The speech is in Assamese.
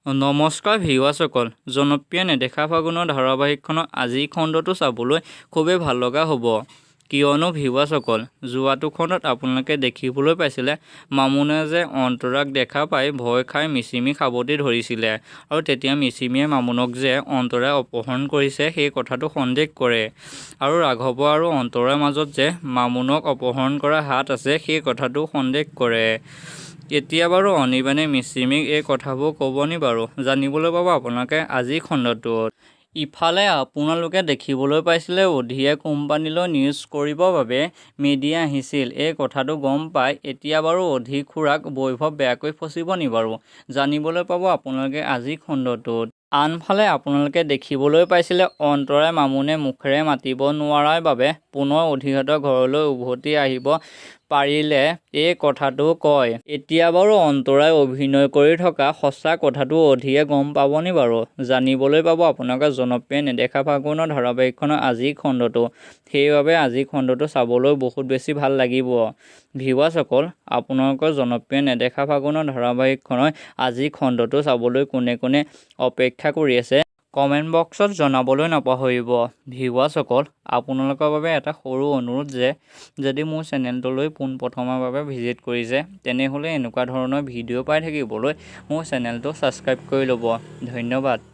নমস্কাৰ ভিউৱাৰসকল, জনপ্ৰিয় নেদেখা ফাগুনৰ ধাৰাবাহিকখনৰ আজিৰ খণ্ডটো চাবলৈ খুবেই ভাল লগা হ'ব। কিয়নো ভিউৱাৰসকল, যোৱাটো খণ্ডত আপোনালোকে দেখিবলৈ পাইছিলে মামুনে যে অন্তৰাক দেখা পাই ভয় খাই মিচিমি সাবটি ধৰিছিলে আৰু তেতিয়া মিচিমিয়ে মামুনক যে অন্তৰাই অপহৰণ কৰিছে সেই কথাটো সন্দেহ কৰে আৰু ৰাঘৱ আৰু অন্তৰাৰ মাজত যে মামুনক অপহৰণ কৰা হাত আছে সেই কথাটো সন্দেহ কৰে। এতিয়া বাৰু অনিৰ্বাণে মিচিমিক এই কথাবোৰ ক'ব নি বাৰু, জানিবলৈ পাব আপোনালোকে আজিৰ খণ্ডটোত। ইফালে আপোনালোকে দেখিবলৈ পাইছিলে অধিয়ে কোম্পানীলৈ নিউজ কৰিবৰ বাবে মিডিয়া আহিছিল। এই কথাটো গম পাই এতিয়া বাৰু অধি খুৰাক বৈভৱ বেয়াকৈ ফচিব নি বাৰু, জানিবলৈ পাব আপোনালোকে আজিৰ খণ্ডটোত। আনফালে আপোনালোকে দেখিবলৈ পাইছিলে অন্তৰাই মামুনে মুখেৰে মাতিব নোৱাৰাৰ বাবে পুনৰ অধিহঁতৰ ঘৰলৈ উভতি আহিব পাৰিলে এই কথাটো কয়। এতিয়া বাৰু অন্তৰাই অভিনয় কৰি থকা সঁচা কথাটো অধিয়ে গম পাব নি বাৰু, জানিবলৈ পাব আপোনালোকে জনপ্ৰিয় নেদেখা ফাগুনৰ ধাৰাবাহিকখনৰ আজিৰ খণ্ডটো। সেইবাবে আজিৰ খণ্ডটো চাবলৈ বহুত বেছি ভাল লাগিব। ভিউৱাৰসকল, আপোনালোকৰ জনপ্ৰিয় নেদেখা ফাগুনৰ ধাৰাবাহিকখনৰ আজিৰ খণ্ডটো চাবলৈ কোনে কোনে অপেক্ষা কৰি আছে কমেণ্ট বক্সত জনাবলৈ নাপাহৰিব। ভিউৱাৰসকল, আপোনালোকৰ বাবে এটা সৰু অনুৰোধ যে যদি মোৰ চেনেলটোলৈ পোনপ্ৰথমৰ বাবে ভিজিট কৰিছে তেনেহ'লে এনেকুৱা ধৰণৰ ভিডিঅ' পাই থাকিবলৈ মোৰ চেনেলটো ছাবস্ক্ৰাইব কৰি ল'ব। ধন্যবাদ।